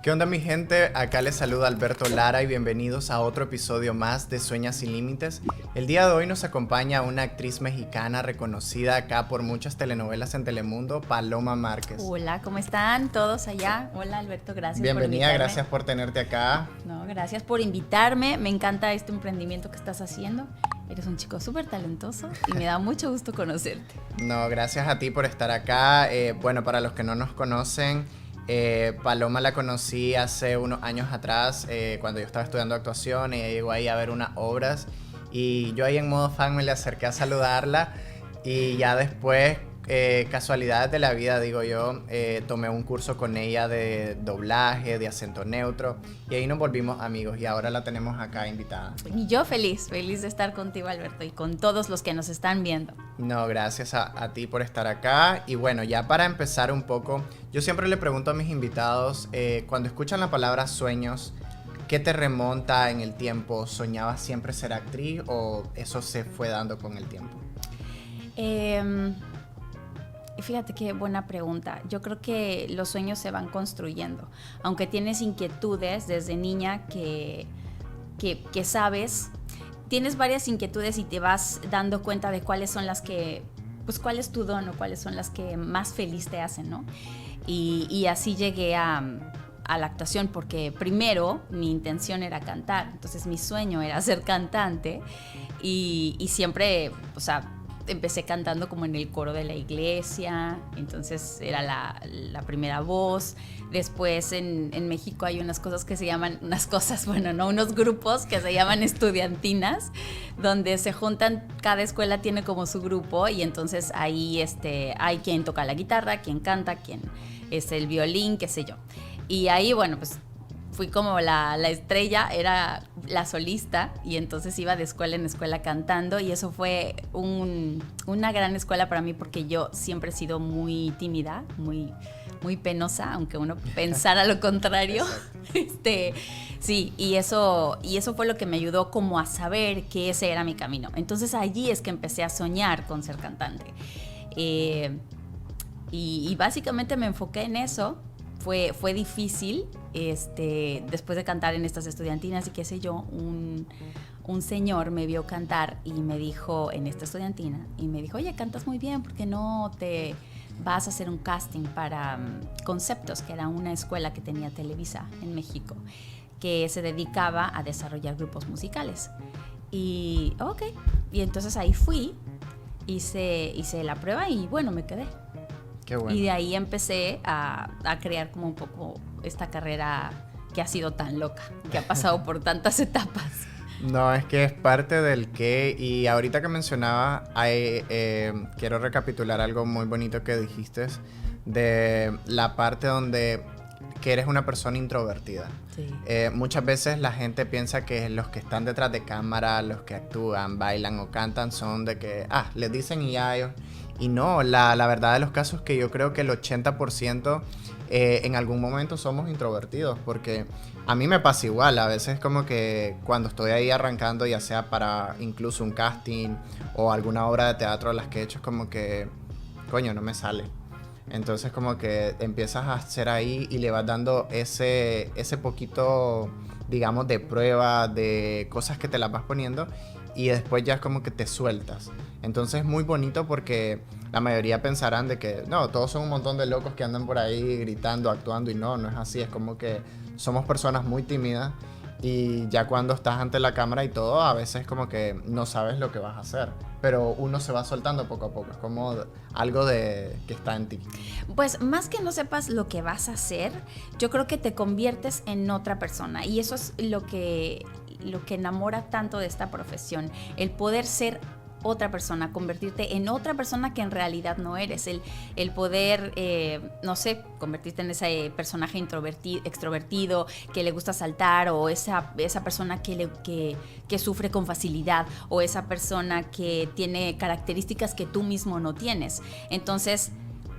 ¿Qué onda mi gente? Acá les saluda Alberto Lara y bienvenidos a otro episodio más de Sueña Sin Límites. El día de hoy nos acompaña una actriz mexicana reconocida acá por muchas telenovelas en Telemundo, Paloma Márquez. Hola, ¿cómo están todos allá? Hola Alberto, gracias por invitarme. Bienvenida, gracias por tenerte acá. No, gracias por invitarme, me encanta este emprendimiento que estás haciendo. Eres un chico súper talentoso y me da mucho gusto conocerte. No, gracias a ti por estar acá. Bueno, para los que no nos conocen, Paloma la conocí hace unos años atrás, cuando yo estaba estudiando actuación. Ella llegó ahí a ver unas obras y yo ahí en modo fan me le acerqué a saludarla y ya después, casualidades de la vida, digo yo, tomé un curso con ella de doblaje, de acento neutro y ahí nos volvimos amigos y ahora la tenemos acá invitada. Y yo feliz de estar contigo, Alberto, y con todos los que nos están viendo. No, gracias a ti por estar acá. Y bueno, ya para empezar un poco, yo siempre le pregunto a mis invitados, cuando escuchan la palabra sueños, ¿qué te remonta en el tiempo? ¿Soñabas siempre ser actriz o eso se fue dando con el tiempo? Fíjate qué buena pregunta. Yo creo que los sueños se van construyendo. Aunque tienes inquietudes desde niña que sabes, tienes varias inquietudes y te vas dando cuenta de cuáles son las que, pues cuál es tu don o cuáles son las que más feliz te hacen, ¿no? Y así llegué a la actuación porque primero mi intención era cantar, entonces mi sueño era ser cantante y siempre, o sea, empecé cantando como en el coro de la iglesia, entonces era la primera voz. Después en México hay unas cosas que se llaman, unos grupos que se llaman estudiantinas, donde se juntan, cada escuela tiene como su grupo y entonces ahí hay quien toca la guitarra, quien canta, quien es el violín, qué sé yo. Y ahí, bueno, pues fui como la estrella, era la solista y entonces iba de escuela en escuela cantando y eso fue una gran escuela para mí porque yo siempre he sido muy tímida, muy penosa, aunque uno pensara lo contrario. Sí, y eso fue lo que me ayudó como a saber que ese era mi camino. Entonces allí es que empecé a soñar con ser cantante. Y básicamente me enfoqué en eso. Fue difícil, después de cantar en estas estudiantinas y qué sé yo, un señor me vio cantar y me dijo, en esta estudiantina, y me dijo, oye, cantas muy bien, ¿por qué no te vas a hacer un casting para Conceptos, que era una escuela que tenía Televisa en México, que se dedicaba a desarrollar grupos musicales? Y ok, y entonces ahí fui, hice la prueba y bueno, me quedé. Qué bueno. Y de ahí empecé a crear como un poco esta carrera que ha sido tan loca, que ha pasado por tantas etapas. No, es que es parte del qué. Y ahorita que mencionaba, quiero recapitular algo muy bonito que dijiste de la parte donde que eres una persona introvertida. Sí. Muchas veces la gente piensa que los que están detrás de cámara, los que actúan, bailan o cantan son de que, les dicen y ya ellos. Y no, la verdad de los casos es que yo creo que el 80% en algún momento somos introvertidos, porque a mí me pasa igual, a veces como que cuando estoy ahí arrancando, ya sea para incluso un casting o alguna obra de teatro, las que he hecho es como que, coño, no me sale. Entonces como que empiezas a hacer ahí y le vas dando ese poquito, digamos, de prueba, de cosas que te las vas poniendo y después ya es como que te sueltas. Entonces es muy bonito porque la mayoría pensarán de que no, todos son un montón de locos que andan por ahí gritando, actuando y no es así. Es como que somos personas muy tímidas y ya cuando estás ante la cámara y todo, a veces como que no sabes lo que vas a hacer, pero uno se va soltando poco a poco, es como algo que está en ti. Pues más que no sepas lo que vas a hacer, yo creo que te conviertes en otra persona y eso es lo que enamora tanto de esta profesión, el poder ser otra persona, convertirte en otra persona que en realidad no eres, el poder, convertirte en ese personaje extrovertido, que le gusta saltar, o esa persona que sufre con facilidad, o esa persona que tiene características que tú mismo no tienes. Entonces,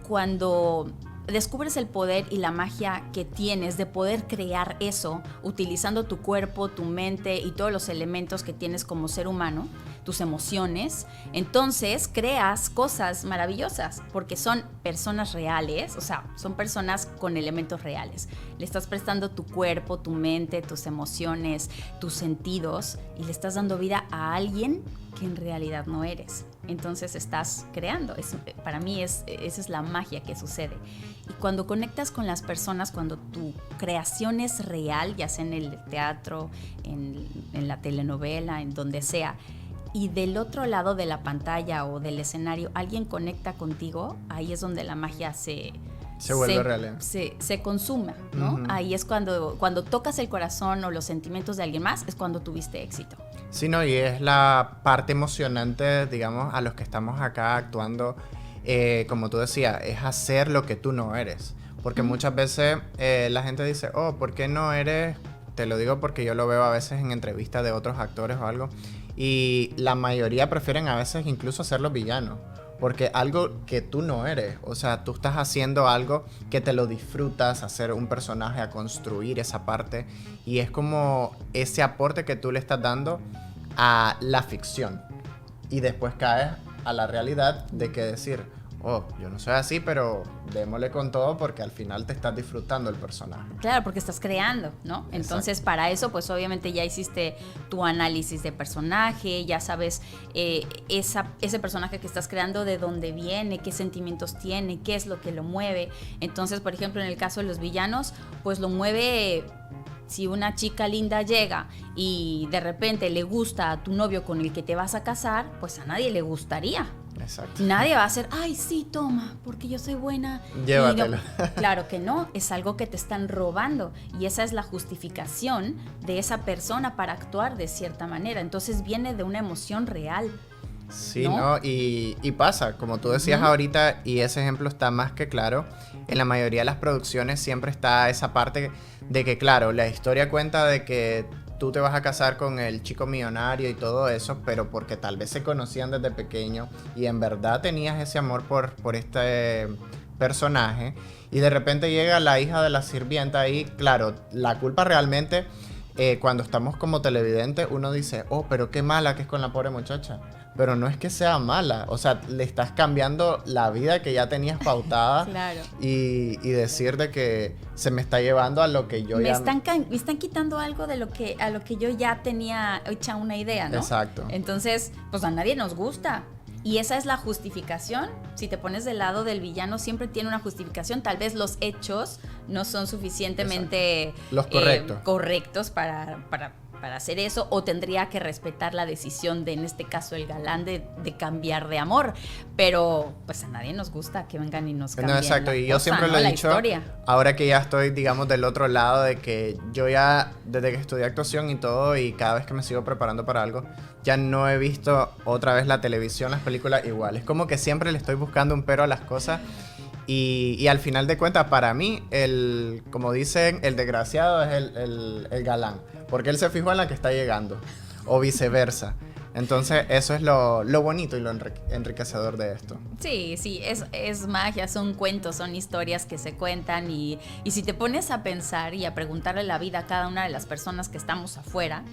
cuando descubres el poder y la magia que tienes de poder crear eso utilizando tu cuerpo, tu mente y todos los elementos que tienes como ser humano, tus emociones, entonces creas cosas maravillosas, porque son personas reales, o sea, son personas con elementos reales. Le estás prestando tu cuerpo, tu mente, tus emociones, tus sentidos, y le estás dando vida a alguien que en realidad no eres. Entonces estás creando. Para mí esa es la magia que sucede. Y cuando conectas con las personas, cuando tu creación es real, ya sea en el teatro, en la telenovela, en donde sea, y del otro lado de la pantalla o del escenario alguien conecta contigo, ahí es donde la magia se vuelve real. Se consuma, ¿no? Uh-huh. Ahí es cuando tocas el corazón o los sentimientos de alguien más, es cuando tuviste éxito. Sí, no, y es la parte emocionante, digamos, a los que estamos acá actuando, como tú decías, es hacer lo que tú no eres. Porque muchas veces la gente dice, oh, ¿por qué no eres? Te lo digo porque yo lo veo a veces en entrevistas de otros actores o algo, y la mayoría prefieren a veces incluso ser los villanos. Porque algo que tú no eres, o sea, tú estás haciendo algo que te lo disfrutas, hacer un personaje, a construir esa parte, y es como ese aporte que tú le estás dando a la ficción, y después caes a la realidad de que decir, oh, yo no soy así, pero démosle con todo porque al final te estás disfrutando el personaje. Claro, porque estás creando, ¿no? Exacto. Entonces, para eso, pues obviamente ya hiciste tu análisis de personaje, ya sabes ese personaje que estás creando, de dónde viene, qué sentimientos tiene, qué es lo que lo mueve. Entonces, por ejemplo, en el caso de los villanos, pues lo mueve... Si una chica linda llega y de repente le gusta a tu novio con el que te vas a casar, pues a nadie le gustaría. Exacto. Nadie va a hacer, ay, sí, toma, porque yo soy buena. Llévatelo. No, claro que no, es algo que te están robando, y esa es la justificación de esa persona para actuar de cierta manera. Entonces viene de una emoción real. Sí, ¿no? Y pasa, como tú decías ahorita, y ese ejemplo está más que claro, en la mayoría de las producciones siempre está esa parte de que, claro, la historia cuenta de que tú te vas a casar con el chico millonario y todo eso, pero porque tal vez se conocían desde pequeño y en verdad tenías ese amor por este personaje, y de repente llega la hija de la sirvienta y, claro, la culpa realmente, cuando estamos como televidentes, uno dice, oh, pero qué mala que es con la pobre muchacha. Pero no es que sea mala, o sea, le estás cambiando la vida que ya tenías pautada. Claro. Y decir de que se me está llevando a lo que yo me están quitando algo de a lo que yo ya tenía hecha una idea, ¿no? Exacto. Entonces, pues a nadie nos gusta. Y esa es la justificación. Si te pones del lado del villano, siempre tiene una justificación. Tal vez los hechos no son suficientemente los correctos para hacer eso, o tendría que respetar la decisión de, en este caso, el galán de cambiar de amor. Pero pues a nadie nos gusta que vengan y nos cambien. No, exacto, y yo cosa, siempre lo he dicho, ahora que ya estoy, digamos, del otro lado, de que yo ya, desde que estudié actuación y todo, y cada vez que me sigo preparando para algo, ya no he visto otra vez la televisión, las películas igual. Es como que siempre le estoy buscando un pero a las cosas. Y al final de cuentas, para mí, como dicen, el desgraciado es el galán. Porque él se fijó en la que está llegando. O viceversa. Entonces, eso es lo bonito y lo enriquecedor de esto. Sí, es magia, son cuentos, son historias que se cuentan. Y si te pones a pensar y a preguntarle la vida a cada una de las personas que estamos afuera,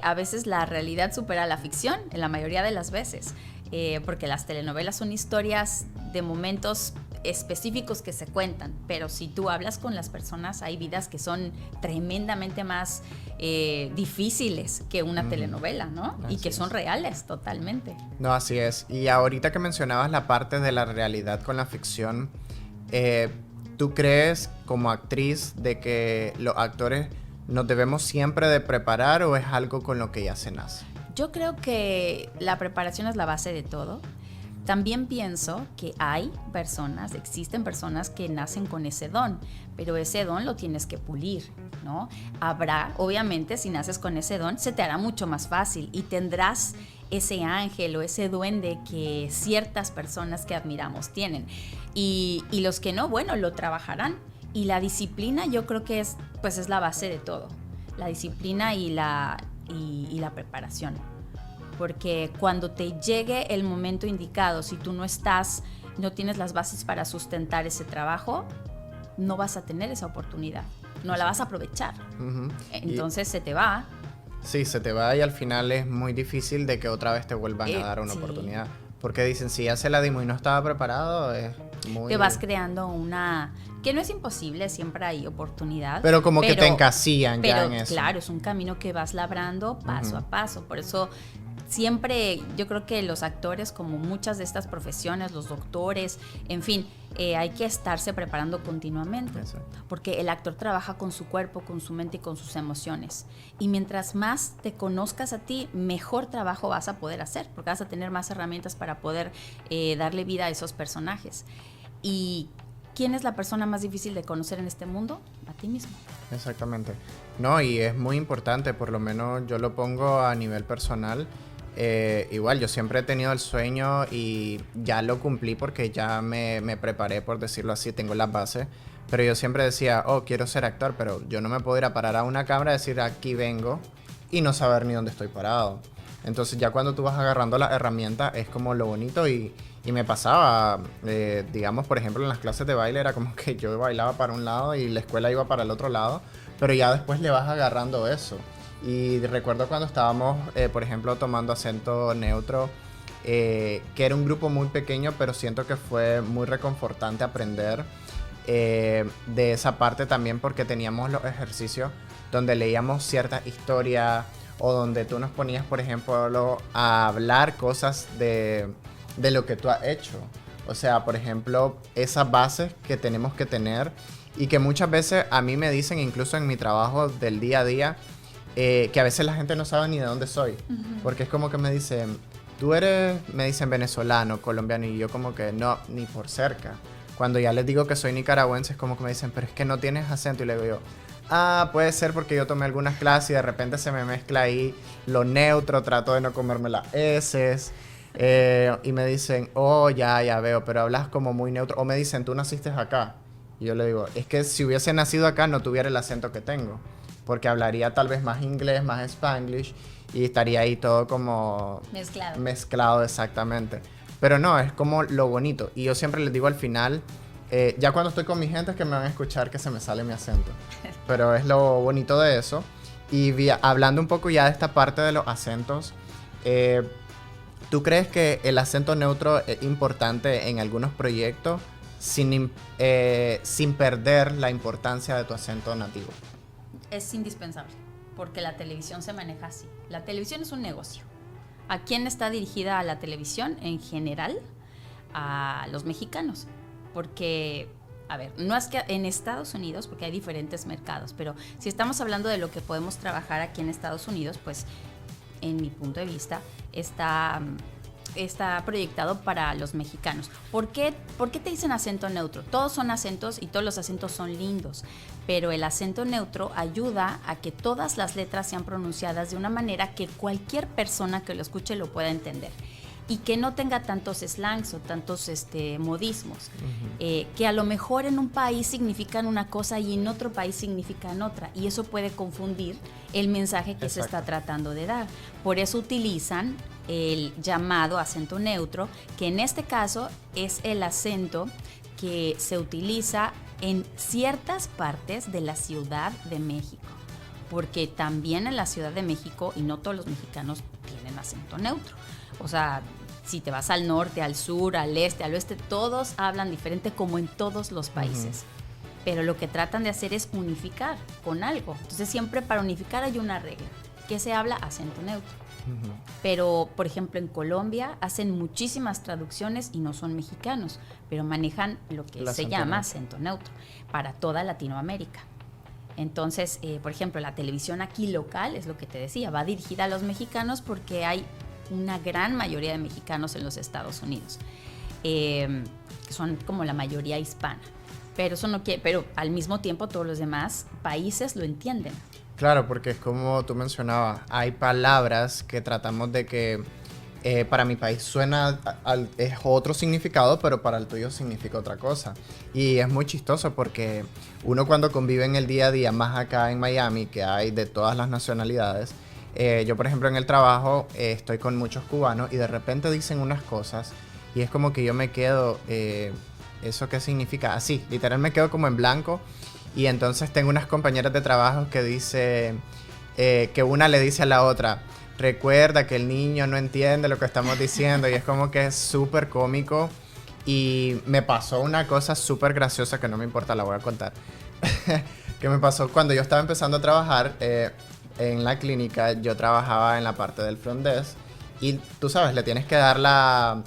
a veces la realidad supera la ficción, en la mayoría de las veces. Porque las telenovelas son historias de momentos específicos que se cuentan, pero si tú hablas con las personas, hay vidas que son tremendamente más difíciles que una telenovela, ¿no? Así y que son reales totalmente. No, así es. Y ahorita que mencionabas la parte de la realidad con la ficción, ¿tú crees como actriz de que los actores nos debemos siempre de preparar, o es algo con lo que ya se nace? Yo creo que la preparación es la base de todo. También pienso que existen personas que nacen con ese don, pero ese don lo tienes que pulir, ¿no? Obviamente, si naces con ese don, se te hará mucho más fácil y tendrás ese ángel o ese duende que ciertas personas que admiramos tienen. Y los que no, bueno, lo trabajarán. Y la disciplina, yo creo que es la base de todo. La disciplina y la preparación. Porque cuando te llegue el momento indicado, si tú no tienes las bases para sustentar ese trabajo, no vas a tener esa oportunidad, no la vas a aprovechar. Uh-huh. Entonces se te va. Sí, se te va y al final es muy difícil de que otra vez te vuelvan a dar una Sí. oportunidad. Porque dicen, si ya se la dimos y no estaba preparado, es muy... Te vas creando que no es imposible, siempre hay oportunidad. Pero como que te encasillan ya en eso. Claro, es un camino que vas labrando paso a paso. Por eso siempre yo creo que los actores, como muchas de estas profesiones, los doctores, en fin, hay que estarse preparando continuamente. Exacto. Porque el actor trabaja con su cuerpo, con su mente y con sus emociones. Y mientras más te conozcas a ti, mejor trabajo vas a poder hacer, porque vas a tener más herramientas para poder darle vida a esos personajes. Y ¿quién es la persona más difícil de conocer en este mundo? A ti mismo. Exactamente. No, y es muy importante, por lo menos yo lo pongo a nivel personal. Igual, yo siempre he tenido el sueño y ya lo cumplí porque ya me preparé, por decirlo así, tengo las bases. Pero yo siempre decía, oh, quiero ser actor, pero yo no me puedo ir a parar a una cámara y decir, aquí vengo, y no saber ni dónde estoy parado. Entonces ya cuando tú vas agarrando las herramientas es como lo bonito y me pasaba, digamos, por ejemplo, en las clases de baile era como que yo bailaba para un lado y la escuela iba para el otro lado, pero ya después le vas agarrando eso. Y recuerdo cuando estábamos, por ejemplo, tomando acento neutro, que era un grupo muy pequeño, pero siento que fue muy reconfortante aprender de esa parte también porque teníamos los ejercicios donde leíamos ciertas historias o donde tú nos ponías, por ejemplo, a hablar cosas de lo que tú has hecho. O sea, por ejemplo, esas bases que tenemos que tener y que muchas veces a mí me dicen, incluso en mi trabajo del día a día, que a veces la gente no sabe ni de dónde soy. Porque es como que me dicen, me dicen venezolano, colombiano, y yo como que no, ni por cerca. Cuando ya les digo que soy nicaragüense, es como que me dicen, pero es que no tienes acento. Y le digo yo, puede ser porque yo tomé algunas clases y de repente se me mezcla ahí lo neutro, trato de no comerme las eses. Y me dicen, oh, ya veo, pero hablas como muy neutro. O me dicen, tú naciste acá. Y yo le digo, es que si hubiese nacido acá no tuviera el acento que tengo. Porque hablaría tal vez más inglés, más spanglish, y estaría ahí todo como... Mezclado, exactamente. Pero no, es como lo bonito. Y yo siempre les digo al final, ya cuando estoy con mi gente es que me van a escuchar que se me sale mi acento. Pero es lo bonito de eso. Y hablando un poco ya de esta parte de los acentos, ¿tú crees que el acento neutro es importante en algunos proyectos sin perder la importancia de tu acento nativo? Es indispensable, porque la televisión se maneja así. La televisión es un negocio. ¿A quién está dirigida la televisión? En general, a los mexicanos. Porque, a ver, no es que en Estados Unidos, porque hay diferentes mercados, pero si estamos hablando de lo que podemos trabajar aquí en Estados Unidos, pues, en mi punto de vista, está proyectado para los mexicanos. ¿Por qué te dicen acento neutro? Todos son acentos y todos los acentos son lindos, pero el acento neutro ayuda a que todas las letras sean pronunciadas de una manera que cualquier persona que lo escuche lo pueda entender y que no tenga tantos slangs o tantos modismos, que a lo mejor en un país significan una cosa y en otro país significan otra, y eso puede confundir el mensaje que se está tratando de dar. Por eso utilizan el llamado acento neutro, que en este caso es el acento que se utiliza en ciertas partes de la Ciudad de México, porque también en la Ciudad de México, y no todos los mexicanos tienen acento neutro. O sea, si te vas al norte, al sur, al este, al oeste, todos hablan diferente como en todos los países. Pero lo que tratan de hacer es unificar con algo. Entonces siempre para unificar hay una regla, que se habla acento neutro. Pero, por ejemplo, en Colombia hacen muchísimas traducciones y no son mexicanos, pero manejan lo que se llama acento neutro para toda Latinoamérica. Entonces, por ejemplo, la televisión aquí local, es lo que te decía, va dirigida a los mexicanos porque hay una gran mayoría de mexicanos en los Estados Unidos, que son como la mayoría hispana. Pero eso no quiere, pero al mismo tiempo todos los demás países lo entienden. Claro, porque es como tú mencionabas, hay palabras que tratamos de que para mi país suena, es otro significado, pero para el tuyo significa otra cosa. Y es muy chistoso porque uno cuando convive en el día a día, más acá en Miami, que hay de todas las nacionalidades, yo por ejemplo en el trabajo estoy con muchos cubanos y de repente dicen unas cosas y es como que yo me quedo, ¿eso qué significa? Así, literal me quedo como en blanco. Y entonces tengo unas compañeras de trabajo que dicen, que una le dice a la otra, recuerda que el niño no entiende lo que estamos diciendo, y es como que es súper cómico. Y me pasó una cosa súper graciosa que no me importa, la voy a contar. Que me pasó cuando yo estaba empezando a trabajar en la clínica. Yo trabajaba en la parte del front desk y tú sabes, le tienes que dar las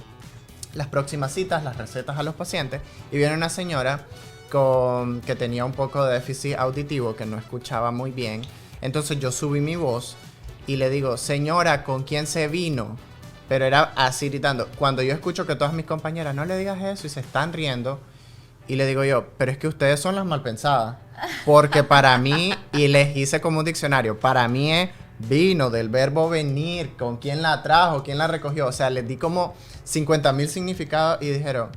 próximas citas, las recetas a los pacientes, y viene una señora que tenía un poco de déficit auditivo, que no escuchaba muy bien. Entonces yo subí mi voz y le digo, señora, ¿con quién se vino? Pero era así gritando. Cuando yo escucho que todas mis compañeras, no le digas eso, y se están riendo, y le digo yo, pero es que ustedes son las malpensadas. Porque para mí, y les hice como un diccionario, para mí es vino del verbo venir, con quién la trajo, quién la recogió. O sea, les di como 50,000 significados y dijeron,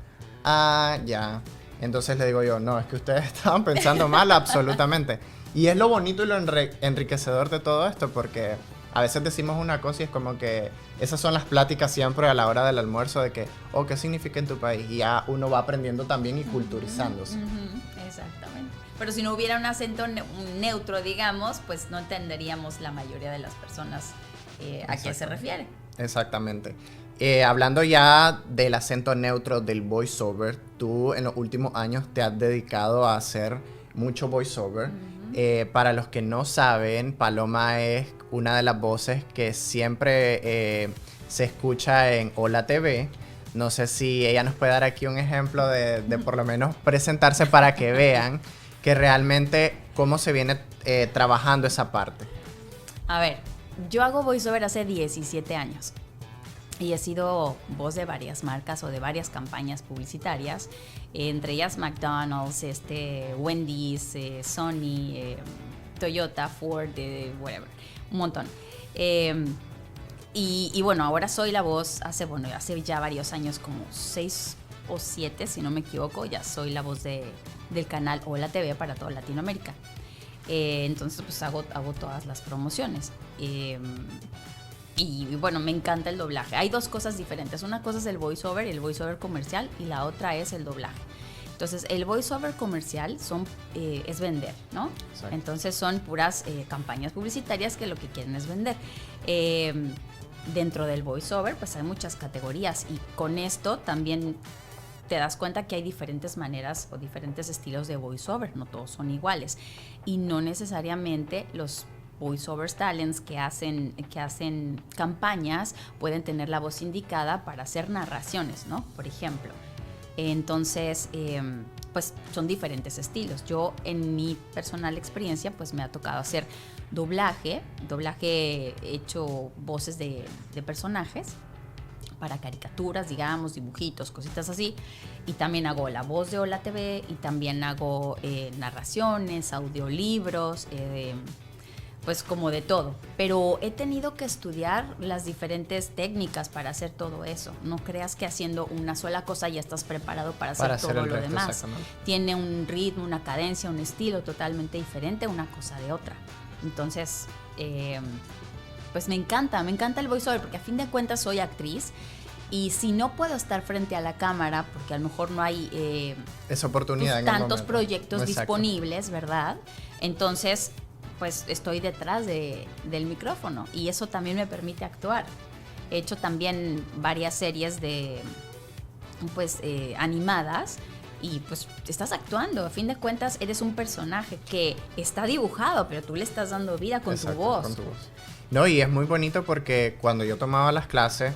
ah, ya. Entonces le digo yo, no, es que ustedes estaban pensando mal, absolutamente. Y es lo bonito y lo enriquecedor de todo esto, porque a veces decimos una cosa y es como que esas son las pláticas siempre a la hora del almuerzo de que, oh, ¿qué significa en tu país? Y ya uno va aprendiendo también y culturizándose. Exactamente. Pero si no hubiera un acento neutro, digamos, pues no entenderíamos la mayoría de las personas a qué se refiere. Exactamente. Hablando ya del acento neutro del voiceover, tú en los últimos años te has dedicado a hacer mucho voiceover. Para los que no saben, Paloma es una de las voces que siempre se escucha en Hola TV. No sé si ella nos puede dar aquí un ejemplo de por lo menos presentarse para que vean que realmente cómo se viene trabajando esa parte. A ver, yo hago voiceover hace 17 años y he sido voz de varias marcas o de varias campañas publicitarias, entre ellas McDonald's, Wendy's, Sony, Toyota, Ford, whatever, un montón. Y bueno, ahora soy la voz, hace ya varios años, como 6 o 7, si no me equivoco, ya soy la voz del canal Hola TV para toda Latinoamérica. Entonces pues hago todas las promociones. Y bueno, me encanta el doblaje. Hay dos cosas diferentes. Una cosa es el voiceover comercial, y la otra es el doblaje. Entonces, el voiceover comercial es vender, ¿no? Exacto. Entonces, son puras campañas publicitarias que lo que quieren es vender. Dentro del voiceover, pues hay muchas categorías, y con esto también te das cuenta que hay diferentes maneras o diferentes estilos de voiceover. No todos son iguales. Y no necesariamente los voiceover talents que hacen campañas pueden tener la voz indicada para hacer narraciones, ¿no? Por ejemplo. Entonces, pues son diferentes estilos. Yo, en mi personal experiencia, pues me ha tocado hacer doblaje hecho voces de personajes para caricaturas, digamos, dibujitos, cositas así. Y también hago la voz de Hola TV, y también hago narraciones, audiolibros, pues como de todo. Pero he tenido que estudiar las diferentes técnicas para hacer todo eso. No creas que haciendo una sola cosa ya estás preparado para hacer todo lo demás. Tiene un ritmo, una cadencia, un estilo totalmente diferente una cosa de otra. Entonces, pues me encanta el voiceover, porque a fin de cuentas soy actriz. Y si no puedo estar frente a la cámara, porque a lo mejor no hay esa oportunidad tantos proyectos disponibles, ¿verdad? Entonces, pues estoy detrás del micrófono, y eso también me permite actuar. He hecho también varias series animadas, y pues estás actuando. A fin de cuentas eres un personaje que está dibujado, pero tú le estás dando vida con tu voz. Con tu voz. No, y es muy bonito porque cuando yo tomaba las clases,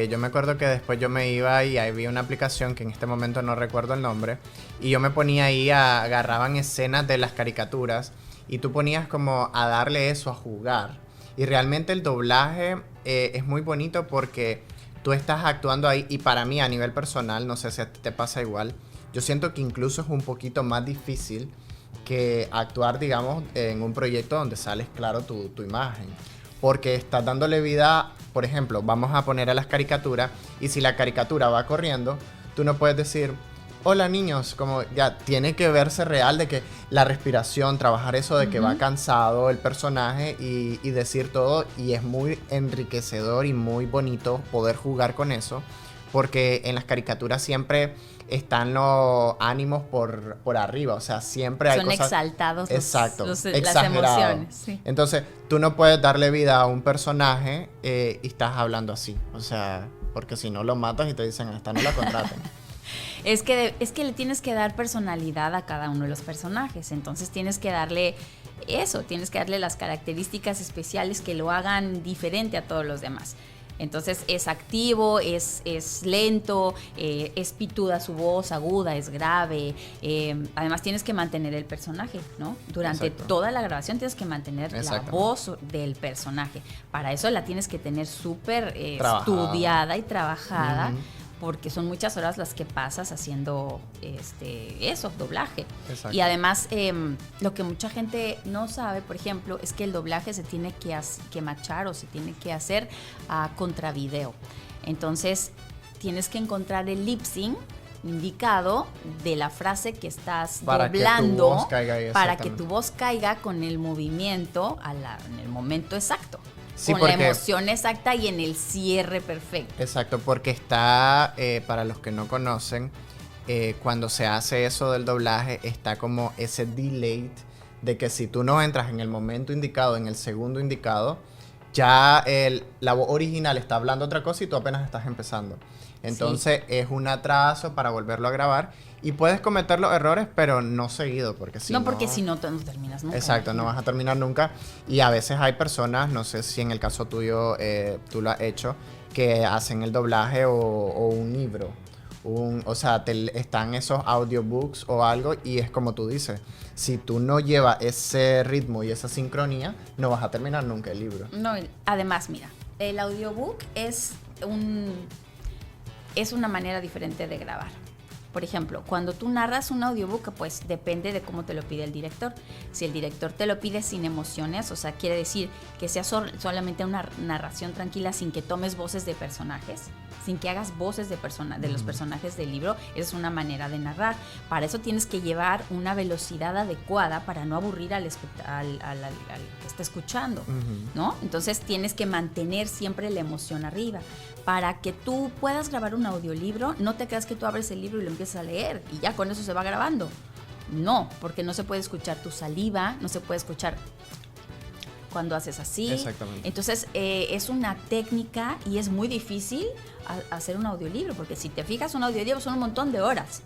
yo me acuerdo que después yo me iba y había una aplicación que en este momento no recuerdo el nombre, y yo me ponía ahí, agarraban escenas de las caricaturas, y tú ponías como a darle eso, a jugar. Y realmente el doblaje es muy bonito porque tú estás actuando ahí, y para mí a nivel personal, no sé si a ti te pasa igual, yo siento que incluso es un poquito más difícil que actuar, digamos, en un proyecto donde sales claro tu imagen. Porque estás dándole vida, por ejemplo, vamos a poner a las caricaturas, y si la caricatura va corriendo, tú no puedes decir, hola niños, como ya tiene que verse real, de que la respiración, trabajar eso de que va cansado el personaje y decir todo, y es muy enriquecedor y muy bonito poder jugar con eso, porque en las caricaturas siempre están los ánimos por arriba, o sea, siempre hay Son cosas... exaltados Exacto, las exagerado. emociones. Sí. Entonces, tú no puedes darle vida a un personaje y estás hablando así, o sea, porque si no lo matas y te dicen, hasta no la contraten. Es que le tienes que dar personalidad a cada uno de los personajes, entonces tienes que darle tienes que darle las características especiales que lo hagan diferente a todos los demás. Entonces es activo, es lento, es pituda su voz, aguda, es grave. Además tienes que mantener el personaje, ¿no? Durante toda la grabación tienes que mantener la voz del personaje. Para eso la tienes que tener súper estudiada y trabajada. Porque son muchas horas las que pasas haciendo doblaje. Exacto. Y además, lo que mucha gente no sabe, por ejemplo, es que el doblaje se tiene que machar o se tiene que hacer contra video. Entonces, tienes que encontrar el lip sync indicado de la frase que estás doblando para que tu voz caiga con el movimiento en el momento exacto. Sí, con la emoción exacta y en el cierre perfecto. Exacto, porque está, para los que no conocen, cuando se hace eso del doblaje, está como ese delay de que si tú no entras en el momento indicado, en el segundo indicado, ya la voz original está hablando otra cosa y tú apenas estás empezando. Entonces es un atraso para volverlo a grabar y puedes cometer los errores, pero no seguido, porque si no... porque si no, no terminas nunca. Exacto, no vas a terminar nunca. Y a veces hay personas, no sé si en el caso tuyo tú lo has hecho, que hacen el doblaje o un libro. O sea, están esos audiobooks o algo y es como tú dices, si tú no llevas ese ritmo y esa sincronía, no vas a terminar nunca el libro. No, además, mira, el audiobook es una manera diferente de grabar. Por ejemplo, cuando tú narras un audiobook, pues depende de cómo te lo pide el director. Si el director te lo pide sin emociones, o sea, quiere decir que sea solamente una narración tranquila sin que tomes voces de personajes, sin que hagas voces de los personajes del libro, es una manera de narrar. Para eso tienes que llevar una velocidad adecuada para no aburrir al que está escuchando, ¿no? Entonces tienes que mantener siempre la emoción arriba. Para que tú puedas grabar un audiolibro, no te creas que tú abres el libro y lo empiezas a leer y ya con eso se va grabando. No, porque no se puede escuchar tu saliva, no se puede escuchar cuando haces así. Exactamente. Entonces es una técnica y es muy difícil hacer un audiolibro, porque si te fijas, un audiolibro son un montón de horas,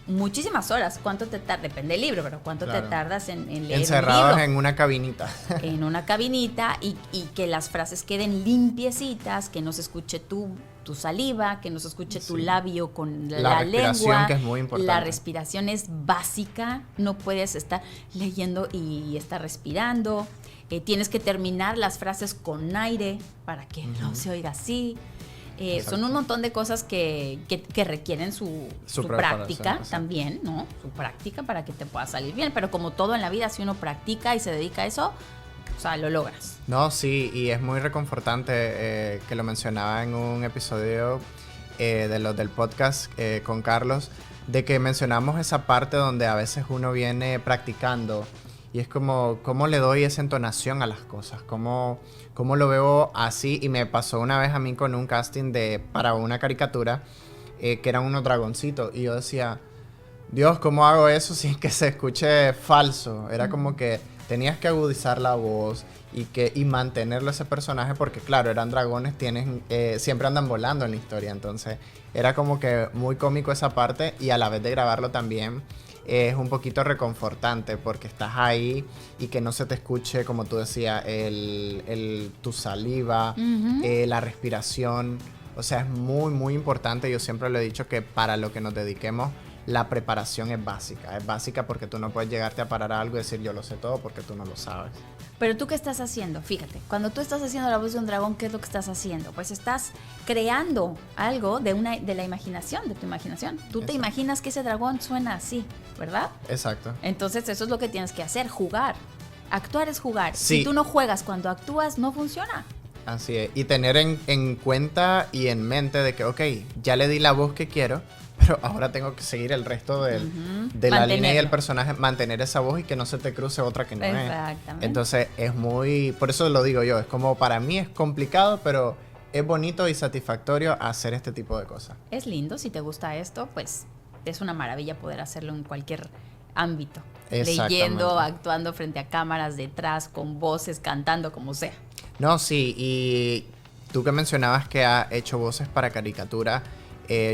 muchísimas horas. ¿Cuánto te tarda? Depende del libro, pero ¿cuánto te tardas en leer encerrados un libro? En una cabinita. En una cabinita y que las frases queden limpiecitas, que no se escuche tu saliva, que no se escuche tu labio con la lengua. Que es muy importante. La respiración es básica, no puedes estar leyendo y estar respirando. Tienes que terminar las frases con aire para que no se oiga así. Son un montón de cosas que requieren su práctica también, ¿no? Su práctica para que te pueda salir bien. Pero como todo en la vida, si uno practica y se dedica a eso, o sea, lo logras. No, sí, y es muy reconfortante que lo mencionaba en un episodio de los del podcast con Carlos, de que mencionamos esa parte donde a veces uno viene practicando y es como, ¿cómo le doy esa entonación a las cosas? ¿Cómo lo veo así? Y me pasó una vez a mí con un casting para una caricatura que eran unos dragoncitos. Y yo decía, Dios, ¿cómo hago eso sin que se escuche falso? Era como que tenías que agudizar la voz y mantenerlo ese personaje porque, claro, eran dragones, siempre andan volando en la historia. Entonces, era como que muy cómico esa parte y a la vez de grabarlo también es un poquito reconfortante porque estás ahí y que no se te escuche, como tú decías, tu saliva, la respiración. O sea, es muy, muy importante. Yo siempre lo he dicho que para lo que nos dediquemos, la preparación es básica. Es básica porque tú no puedes llegarte a parar a algo y decir yo lo sé todo porque tú no lo sabes. Pero tú, ¿qué estás haciendo? Fíjate, cuando tú estás haciendo la voz de un dragón, ¿qué es lo que estás haciendo? Pues estás creando algo de la imaginación, de tu imaginación. Tú te imaginas que ese dragón suena así, ¿verdad? Exacto. Entonces eso es lo que tienes que hacer, jugar. Actuar es jugar. Sí. Si tú no juegas cuando actúas, no funciona. Así es. Y tener en cuenta y en mente de que, ok, ya le di la voz que quiero, pero ahora tengo que seguir el resto de la línea y el personaje, mantener esa voz y que no se te cruce otra que no es. Exactamente. Entonces es muy, por eso lo digo yo, es como para mí es complicado, pero es bonito y satisfactorio hacer este tipo de cosas. Es lindo, si te gusta esto, pues es una maravilla poder hacerlo en cualquier ámbito. Leyendo, actuando frente a cámaras, detrás, con voces, cantando, como sea. No, sí, y tú que mencionabas que ha hecho voces para caricatura,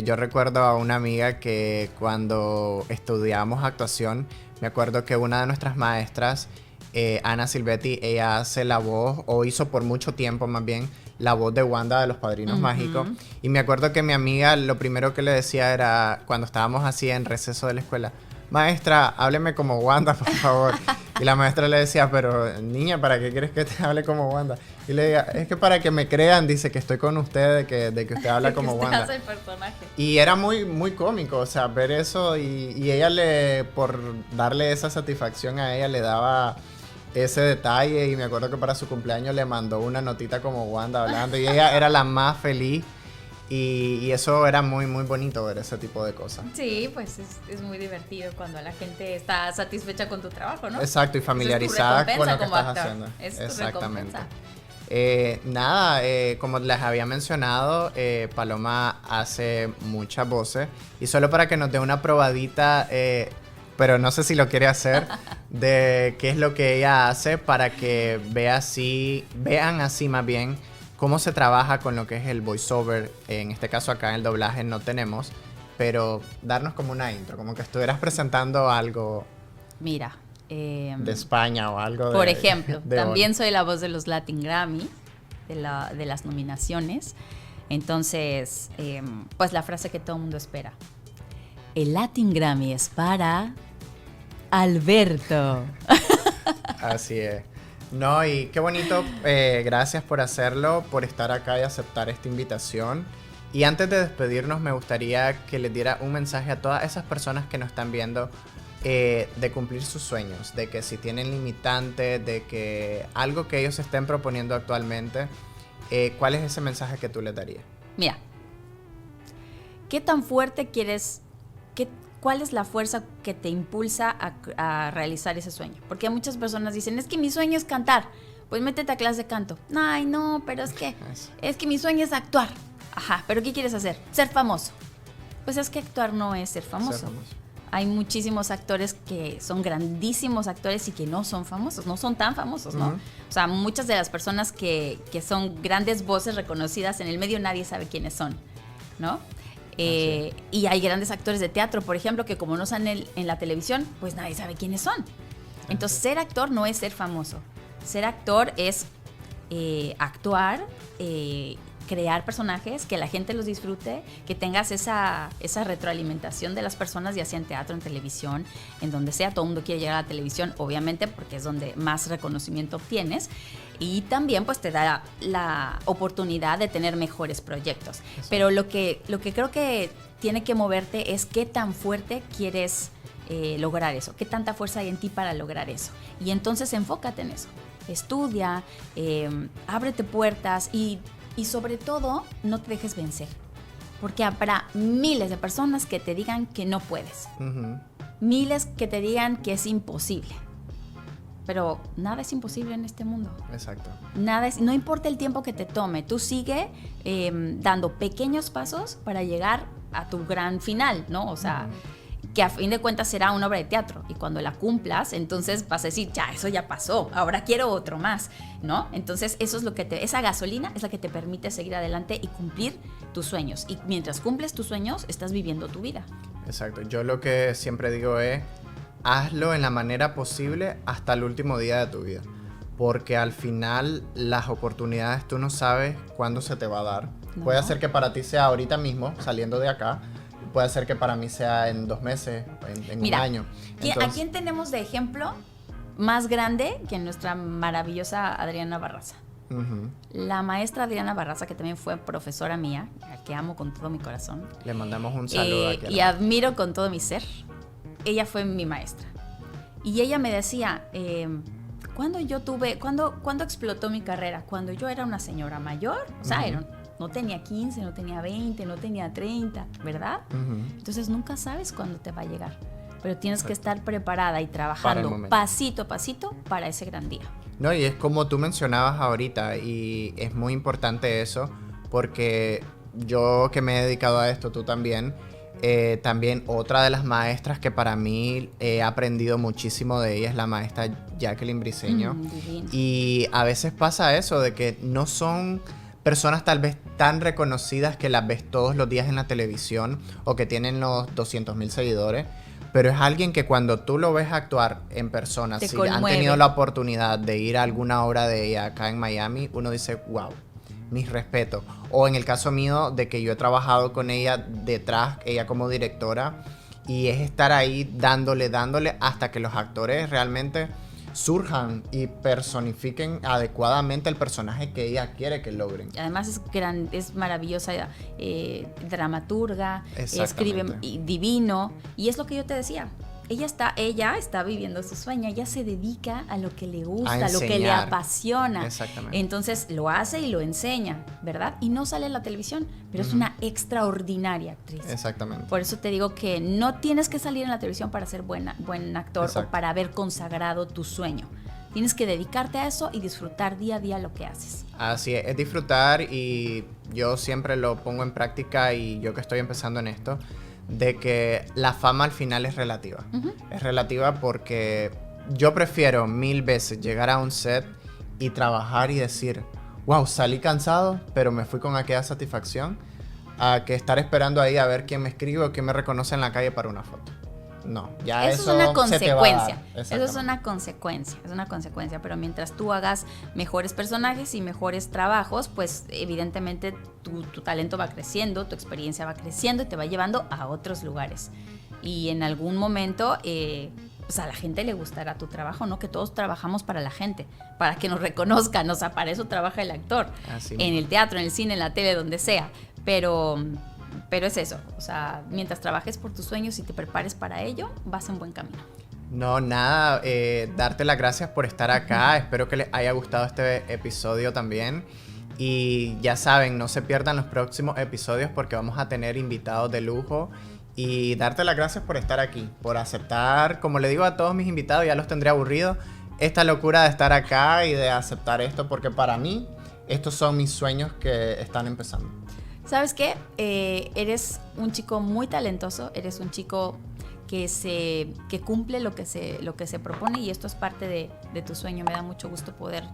yo recuerdo a una amiga que cuando estudiábamos actuación, me acuerdo que una de nuestras maestras, Ana Silvetti, ella hace la voz, o hizo por mucho tiempo más bien, la voz de Wanda de Los Padrinos Mágicos. Y me acuerdo que mi amiga lo primero que le decía era, cuando estábamos así en receso de la escuela, maestra, hábleme como Wanda, por favor. Y la maestra le decía, pero niña, ¿para qué quieres que te hable como Wanda? Y le diga, es que para que me crean, dice que estoy con usted, de que usted habla como Wanda. Hace el personaje. Y era muy, muy cómico, o sea, ver eso y ella por darle esa satisfacción a ella, le daba ese detalle. Y me acuerdo que para su cumpleaños le mandó una notita como Wanda hablando y ella era la más feliz. Y eso era muy, muy bonito ver ese tipo de cosas. Sí, pues es muy divertido cuando la gente está satisfecha con tu trabajo, ¿no? Exacto, y familiarizada con lo que estás haciendo. Es exactamente. Tu recompensa. Como les había mencionado, Paloma hace muchas voces. Y solo para que nos dé una probadita, pero no sé si lo quiere hacer, de qué es lo que ella hace para que vean así más bien cómo se trabaja con lo que es el voiceover. En este caso acá en el doblaje no tenemos, pero darnos como una intro, como que estuvieras presentando algo. Mira. De España o algo. Por ejemplo, también soy la voz de los Latin Grammy, de las nominaciones. Entonces, pues la frase que todo el mundo espera. El Latin Grammy es para Alberto. Así es. No, y qué bonito, gracias por hacerlo, por estar acá y aceptar esta invitación. Y antes de despedirnos, me gustaría que les diera un mensaje a todas esas personas que nos están viendo, de cumplir sus sueños, de que si tienen limitantes, de que algo que ellos estén proponiendo actualmente, ¿cuál es ese mensaje que tú les darías? Mira, ¿qué tan fuerte quieres? ¿Cuál es la fuerza que te impulsa a realizar ese sueño? Porque muchas personas dicen, es que mi sueño es cantar. Pues métete a clase de canto. Ay, no, pero es que mi sueño es actuar. Ajá, ¿pero qué quieres hacer? Ser famoso. Pues es que actuar no es ser famoso. Hay muchísimos actores que son grandísimos actores y que no son famosos, no son tan famosos, ¿no? O sea, muchas de las personas que son grandes voces reconocidas en el medio, nadie sabe quiénes son, ¿no? Y hay grandes actores de teatro, por ejemplo, que como no están en la televisión, pues nadie sabe quiénes son. Entonces, ser actor no es ser famoso. Ser actor es actuar, crear personajes, que la gente los disfrute, que tengas esa retroalimentación de las personas, ya sea en teatro, en televisión, en donde sea. Todo el mundo quiere llegar a la televisión, obviamente, porque es donde más reconocimiento obtienes. Y también pues te da la oportunidad de tener mejores proyectos. Exacto. Pero lo que creo que tiene que moverte es qué tan fuerte quieres lograr eso, qué tanta fuerza hay en ti para lograr eso. Y entonces enfócate en eso. Estudia, ábrete puertas y sobre todo no te dejes vencer. Porque habrá miles de personas que te digan que no puedes. Miles que te digan que es imposible. Pero nada es imposible en este mundo. Exacto. No importa el tiempo que te tome, tú sigue dando pequeños pasos para llegar a tu gran final, ¿no? O sea, que a fin de cuentas será una obra de teatro. Y cuando la cumplas, entonces vas a decir, ya, eso ya pasó, ahora quiero otro más, ¿no? Entonces eso es lo que esa gasolina es la que te permite seguir adelante y cumplir tus sueños. Y mientras cumples tus sueños, estás viviendo tu vida. Exacto. Yo lo que siempre digo es, hazlo en la manera posible hasta el último día de tu vida. Porque al final las oportunidades tú no sabes cuándo se te va a dar. No. Puede ser que para ti sea ahorita mismo, saliendo de acá. Puede ser que para mí sea en 2 meses, en Mira, un año. Entonces, ¿a quién tenemos de ejemplo más grande que nuestra maravillosa Adriana Barraza? La maestra Adriana Barraza, que también fue profesora mía, a que amo con todo mi corazón. Le mandamos un saludo aquí. Y admiro con todo mi ser. Ella fue mi maestra. Y ella me decía, ¿cuándo explotó mi carrera? Cuando yo era una señora mayor, o sea, no tenía 15, no tenía 20, no tenía 30, ¿verdad? Entonces nunca sabes cuándo te va a llegar. Pero tienes que estar preparada y trabajando pasito a pasito para ese gran día. No, y es como tú mencionabas ahorita, y es muy importante eso, porque yo que me he dedicado a esto, tú también, también otra de las maestras que para mí he aprendido muchísimo de ella es la maestra Jacqueline Briceño. Y a veces pasa eso, de que no son personas tal vez tan reconocidas que las ves todos los días en la televisión o que tienen los 200,000 seguidores, pero es alguien que cuando tú lo ves actuar en persona, si han tenido la oportunidad de ir a alguna obra de ella acá en Miami, uno dice, wow, mis respetos. O en el caso mío, de que yo he trabajado con ella detrás, ella como directora, y es estar ahí dándole hasta que los actores realmente surjan y personifiquen adecuadamente el personaje que ella quiere que logren. Además es maravillosa dramaturga, escribe divino, y es lo que yo te decía. Ella está viviendo su sueño, ella se dedica a lo que le gusta, a lo que le apasiona. Exactamente. Entonces lo hace y lo enseña, ¿verdad? Y no sale en la televisión, pero es una extraordinaria actriz. Exactamente. Por eso te digo que no tienes que salir en la televisión para ser buen actor. Exacto. O para haber consagrado tu sueño. Tienes que dedicarte a eso y disfrutar día a día lo que haces. Así es disfrutar, y yo siempre lo pongo en práctica, y yo que estoy empezando en esto, de que la fama al final es relativa. Es relativa porque yo prefiero 1000 veces llegar a un set y trabajar y decir, wow, salí cansado, pero me fui con aquella satisfacción, a que estar esperando ahí a ver quién me escribe o quién me reconoce en la calle para una foto. No, ya eso es una consecuencia. Eso es una consecuencia, pero mientras tú hagas mejores personajes y mejores trabajos, pues evidentemente tu talento va creciendo, tu experiencia va creciendo y te va llevando a otros lugares. Y en algún momento, pues a la gente le gustará tu trabajo, ¿no? Que todos trabajamos para la gente, para que nos reconozcan, o sea, para eso trabaja el actor. Así en el teatro, en el cine, en la tele, donde sea, pero es eso, o sea, mientras trabajes por tus sueños y te prepares para ello, vas en buen camino. No, nada, darte las gracias por estar acá. Espero que les haya gustado este episodio también. Y ya saben, no se pierdan los próximos episodios porque vamos a tener invitados de lujo. Y darte las gracias por estar aquí, por aceptar, como le digo a todos mis invitados, ya los tendré aburridos, esta locura de estar acá y de aceptar esto, porque para mí estos son mis sueños que están empezando. ¿Sabes qué? Eres un chico muy talentoso, eres un chico que cumple lo que se propone, y esto es parte de tu sueño. Me da mucho gusto poder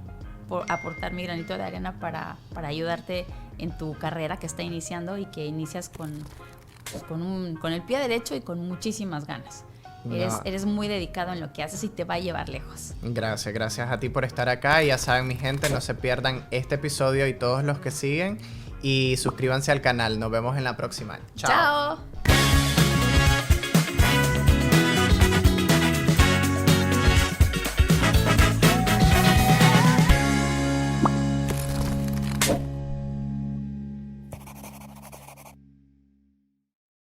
aportar mi granito de arena para ayudarte en tu carrera que está iniciando, y que inicias con el pie derecho y con muchísimas ganas. No. Eres muy dedicado en lo que haces y te va a llevar lejos. Gracias a ti por estar acá. Y ya saben, mi gente, no se pierdan este episodio y todos los que siguen. Y suscríbanse al canal. Nos vemos en la próxima. Chao. Chao.